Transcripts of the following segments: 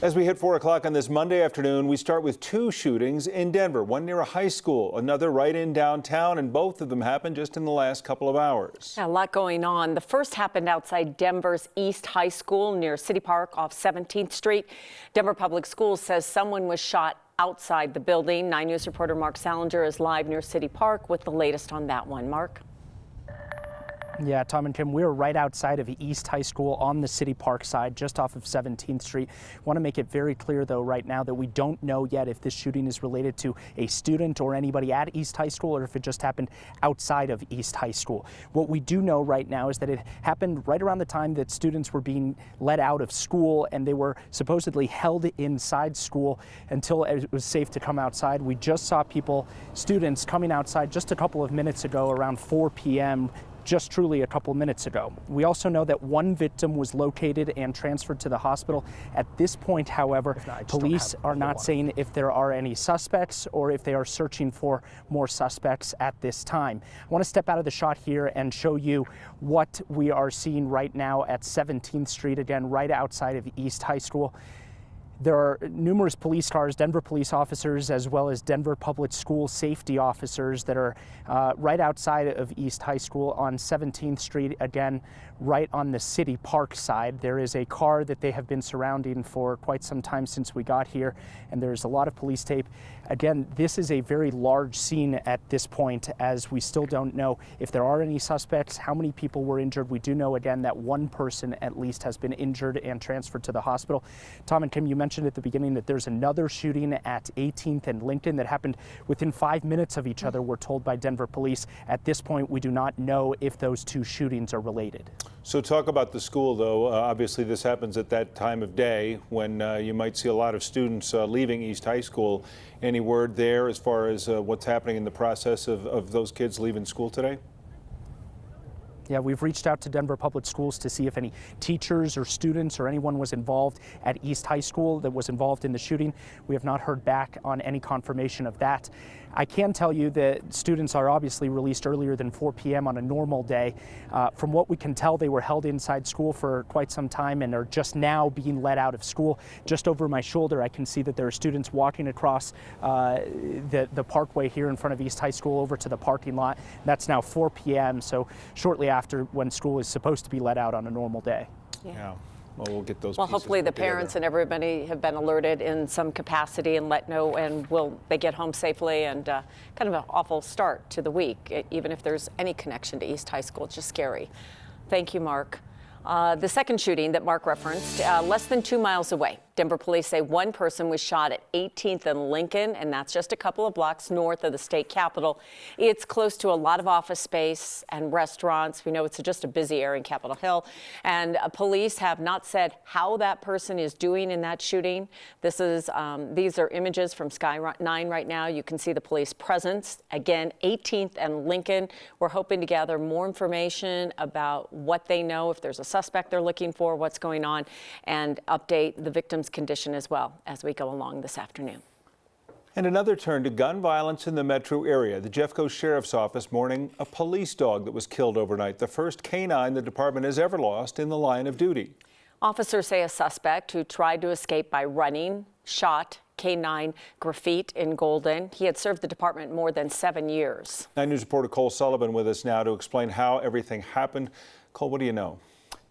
As we hit 4 o'clock on this Monday afternoon, we start with two shootings in Denver, one near a high school, another right in downtown, and both of them happened just in the last couple of hours. A lot going on. The first happened outside Denver's East High School near City Park off 17th Street. Denver Public Schools says someone was shot outside the building. 9 News reporter Mark Salinger is live near City Park with the latest on that one. Mark? Yeah, Tom and Kim, we're right outside of East High School on the City Park side, just off of 17th Street. Want to make it very clear, though, right now that we don't know yet if this shooting is related to a student or anybody at East High School or if it just happened outside of East High School. What we do know right now is that it happened right around the time that students were being let out of school, and they were supposedly held inside school until it was safe to come outside. We just saw students coming outside just a couple of minutes ago around 4 p.m. just truly a couple minutes ago. We also know that one victim was located and transferred to the hospital. At this point, however, police are not saying if there are any suspects or if they are searching for more suspects at this time. I want to step out of the shot here and show you what we are seeing right now at 17th Street, again, right outside of East High School. There are numerous police cars, Denver police officers, as well as Denver Public School safety officers that are right outside of East High School on 17th Street, again, right on the City Park side. There is a car that they have been surrounding for quite some time since we got here, and there's a lot of police tape. Again, this is a very large scene at this point, as we still don't know if there are any suspects, how many people were injured. We do know, again, that one person at least has been injured and transferred to the hospital. Tom and Kim, you mentioned at the beginning that there's another shooting at 18th and Lincoln that happened within 5 minutes of each other, we're told by Denver police. At this point, we do not know if those two shootings are related. So talk about the school, though. Obviously, this happens at that time of day when you might see a lot of students leaving East High School. Any word there as far as what's happening in the process of those kids leaving school today? Yeah, we've reached out to Denver Public Schools to see if any teachers or students or anyone was involved at East High School that was involved in the shooting. We have not heard back on any confirmation of that. I can tell you that students are obviously released earlier than 4 p.m. on a normal day. From what we can tell, they were held inside school for quite some time and are just now being let out of school. Just over my shoulder, I can see that there are students walking across the parkway here in front of East High School over to the parking lot. That's now 4 p.m., so shortly after when school is supposed to be let out on a normal day. Yeah. Well, we'll get those. Well, hopefully the parents and everybody have been alerted in some capacity and let know, and will they get home safely. And kind of an awful start to the week, even if there's any connection to East High School. It's just scary. Thank you, Mark. The second shooting that Mark referenced, less than 2 miles away. Denver police say one person was shot at 18th and Lincoln, and that's just a couple of blocks north of the state capitol. It's close to a lot of office space and restaurants. We know it's just a busy area in Capitol Hill, and police have not said how that person is doing in that shooting. These are images from Sky 9 right now. You can see the police presence. Again, 18th and Lincoln. We're hoping to gather more information about what they know, if there's a suspect they're looking for, what's going on, and update the victim's condition as well as we go along this afternoon. And another turn to gun violence in the metro area. The Jeffco Sheriff's Office mourning a police dog that was killed overnight, the first canine the department has ever lost in the line of duty. Officers say a suspect who tried to escape by running shot K9 Graffiti in Golden. He had served the department more than 7 years. 9 News reporter Cole Sullivan with us now to explain how everything happened. Cole, what do you know?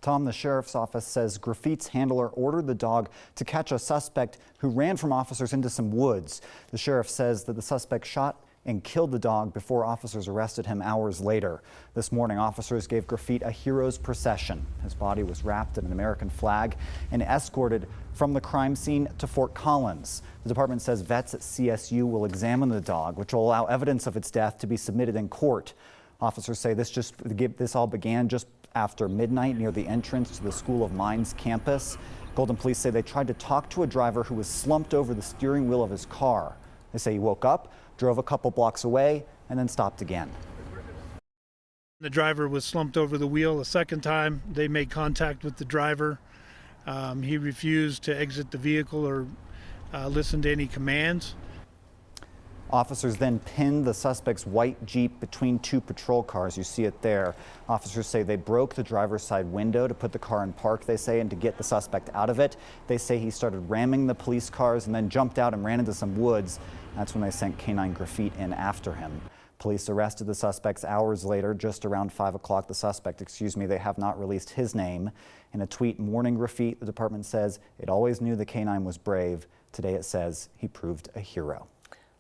Tom, the sheriff's office says Graffiti's handler ordered the dog to catch a suspect who ran from officers into some woods. The sheriff says that the suspect shot and killed the dog before officers arrested him hours later. This morning, officers gave Graffiti a hero's procession. His body was wrapped in an American flag and escorted from the crime scene to Fort Collins. The department says vets at CSU will examine the dog, which will allow evidence of its death to be submitted in court. Officers say this all began just after midnight near the entrance to the School of Mines campus. Golden police say they tried to talk to a driver who was slumped over the steering wheel of his car. They say he woke up, drove a couple blocks away, and then stopped again. The driver was slumped over the wheel a second time. They made contact with the driver. He refused to exit the vehicle or listen to any commands. Officers then pinned the suspect's white Jeep between two patrol cars. You see it there. Officers say they broke the driver's side window to put the car in park, they say, and to get the suspect out of it. They say he started ramming the police cars and then jumped out and ran into some woods. That's when they sent canine Graffiti in after him. Police arrested the suspects hours later, just around 5 o'clock. The suspect, they have not released his name. In a tweet mourning Graffiti, the department says it always knew the canine was brave. Today it says he proved a hero.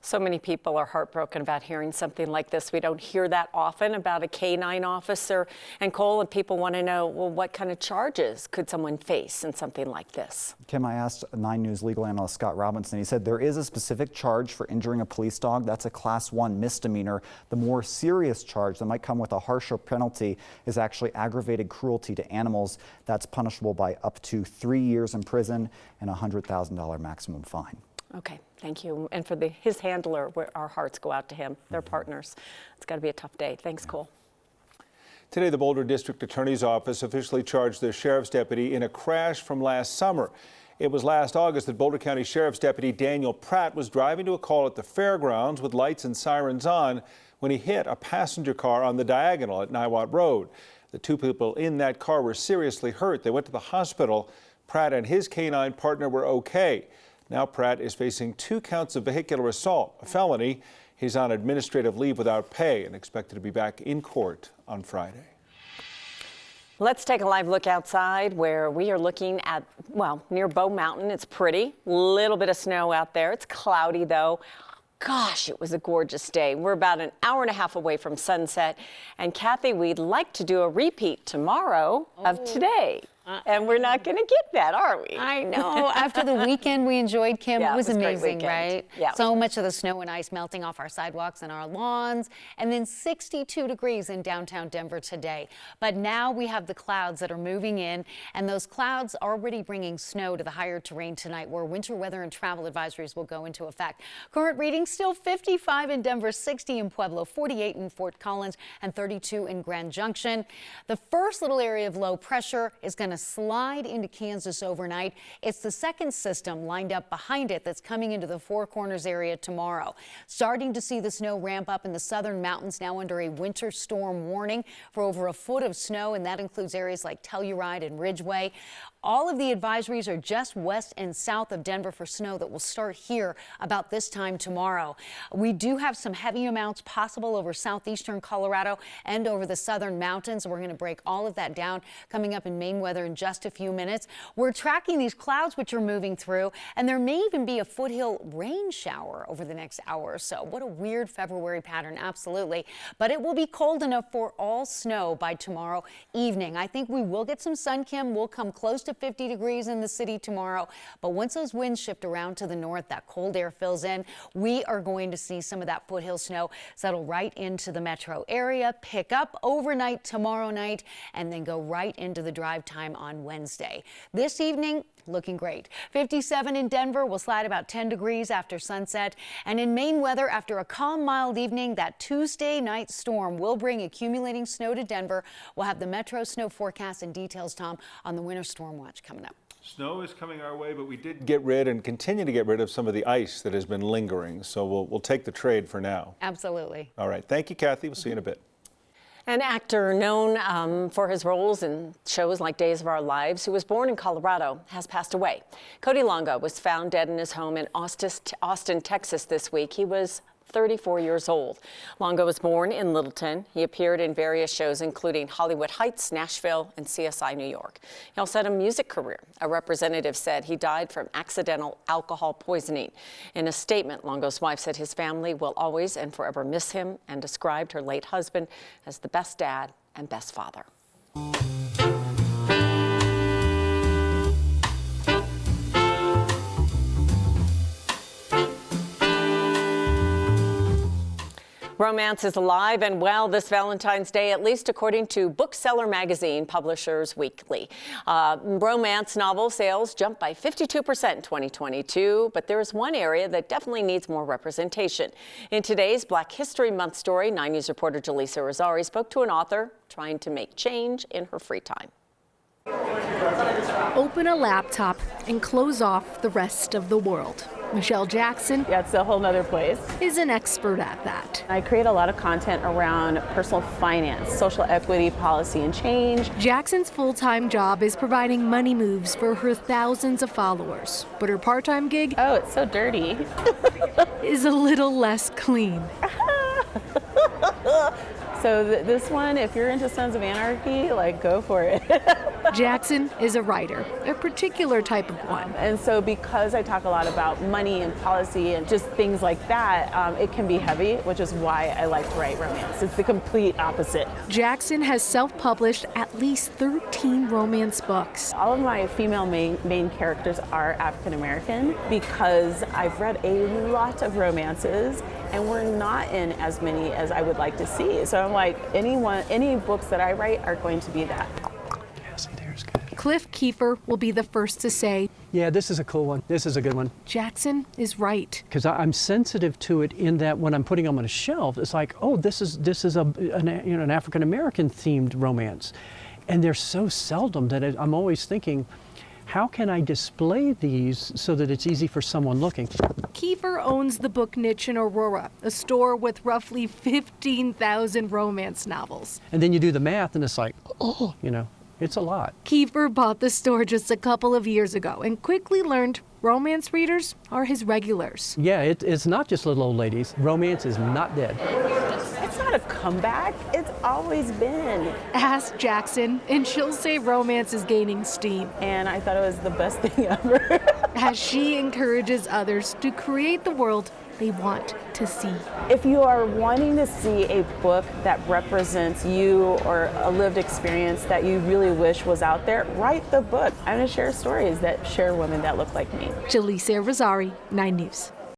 So many people are heartbroken about hearing something like this. We don't hear that often about a canine officer. And Cole, and people want to know, well, what kind of charges could someone face in something like this? Kim, I asked 9 News legal analyst Scott Robinson. He said there is a specific charge for injuring a police dog. That's a Class 1 misdemeanor. The more serious charge that might come with a harsher penalty is actually aggravated cruelty to animals. That's punishable by up to 3 years in prison and a $100,000 maximum fine. Okay, thank you. And for his handler, our hearts go out to him. They're partners. It's got to be a tough day. Thanks, Cole. Today, the Boulder District Attorney's Office officially charged their sheriff's deputy in a crash from last summer. It was last August that Boulder County Sheriff's Deputy Daniel Pratt was driving to a call at the fairgrounds with lights and sirens on when he hit a passenger car on the diagonal at Niwot Road. The 2 people in that car were seriously hurt. They went to the hospital. Pratt and his canine partner were okay. Now Pratt is facing 2 counts of vehicular assault, a felony. He's on administrative leave without pay and expected to be back in court on Friday. Let's take a live look outside where we are looking at, well, near Bow Mountain. It's pretty, little bit of snow out there. It's cloudy though. Gosh, it was a gorgeous day. We're about an hour and a half away from sunset. And Kathy, we'd like to do a repeat tomorrow of today. And we're not going to get that, are we? I know. After the weekend we enjoyed, Kim, Yeah, it was a great amazing, weekend. right? Yeah. So much of the snow and ice melting off our sidewalks and our lawns, and then 62 degrees in downtown Denver today. But now we have the clouds that are moving in, and those clouds are already bringing snow to the higher terrain tonight, where winter weather and travel advisories will go into effect. Current readings still 55 in Denver, 60 in Pueblo, 48 in Fort Collins, and 32 in Grand Junction. The first little area of low pressure is going to slide into Kansas overnight. It's the second system lined up behind it that's coming into the Four Corners area tomorrow. Starting to see the snow ramp up in the southern mountains, now under a winter storm warning for over a foot of snow, and that includes areas like Telluride and Ridgeway. All of the advisories are just west and south of Denver for snow that will start here about this time tomorrow. We do have some heavy amounts possible over southeastern Colorado and over the southern mountains. We're going to break all of that down coming up in Maine weather in just a few minutes. We're tracking these clouds which are moving through, and there may even be a foothill rain shower over the next hour or so. What a weird February pattern, absolutely. But it will be cold enough for all snow by tomorrow evening. I think we will get some sun, Kim. We'll come close to 50 degrees in the city tomorrow. But once those winds shift around to the north, that cold air fills in, we are going to see some of that foothill snow settle right into the metro area, pick up overnight tomorrow night, and then go right into the drive time on Wednesday. This evening, looking great. 57 in Denver, will slide about 10 degrees after sunset. And in Maine weather, after a calm, mild evening, that Tuesday night storm will bring accumulating snow to Denver. We'll have the metro snow forecast and details, Tom, on the winter storm watch coming up. Snow is coming our way, but we did get rid and continue to get rid of some of the ice that has been lingering. So we'll take the trade for now. Absolutely. All right. Thank you, Kathy. We'll see you in a bit. An actor known for his roles in shows like Days of Our Lives, who was born in Colorado, has passed away. Cody Longo was found dead in his home in Austin, Texas this week. He was 34 years old. Longo was born in Littleton. He appeared in various shows, including Hollywood Heights, Nashville, and CSI New York. He also had a music career. A representative said he died from accidental alcohol poisoning. In a statement, Longo's wife said his family will always and forever miss him and described her late husband as the best dad and best father. Romance is alive and well this Valentine's Day, at least according to Bookseller Magazine, Publishers Weekly. Romance novel sales jumped by 52% in 2022, but there's one area that definitely needs more representation. In today's Black History Month story, 9 News reporter Jaleesa Rosari spoke to an author trying to make change in her free time. Open a laptop and close off the rest of the world. Michelle Jackson That's a whole nother place. is an expert at that. I create a lot of content around personal finance, social equity, policy, and change. Jackson's full-time job is providing money moves for her thousands of followers, but her part-time gig Oh, it's so dirty. is a little less clean. So this one, if you're into Sons of Anarchy, like, go for it. Jackson is a writer, a particular type of one. And so because I talk a lot about money and policy and just things like that, it can be heavy, which is why I like to write romance. It's the complete opposite. Jackson has self-published at least 13 romance books. All of my female main characters are African American because I've read a lot of romances and we're not in as many as I would like to see. So I'm like, any books that I write are going to be that. Cliff Kiefer will be the first to say, yeah, this is a cool one. This is a good one. Jackson is right. Because I'm sensitive to it in that when I'm putting them on a shelf, it's like, oh, this is an African American themed romance, and they're so seldom that I'm always thinking, how can I display these so that it's easy for someone looking? Kiefer owns the book niche in Aurora, a store with roughly 15,000 romance novels. And then you do the math, and it's like, oh, it's a lot. Kiefer bought the store just a couple of years ago and quickly learned romance readers are his regulars. Yeah, it's not just little old ladies. Romance is not dead. It's not a comeback. It's always been. Ask Jackson, and she'll say romance is gaining steam. And I thought it was the best thing ever. As she encourages others to create the world they want to see. If you are wanting to see a book that represents you or a lived experience that you really wish was out there, write the book. I'm going to share stories that share women that look like me. Jaleesa Rosari, 9 News.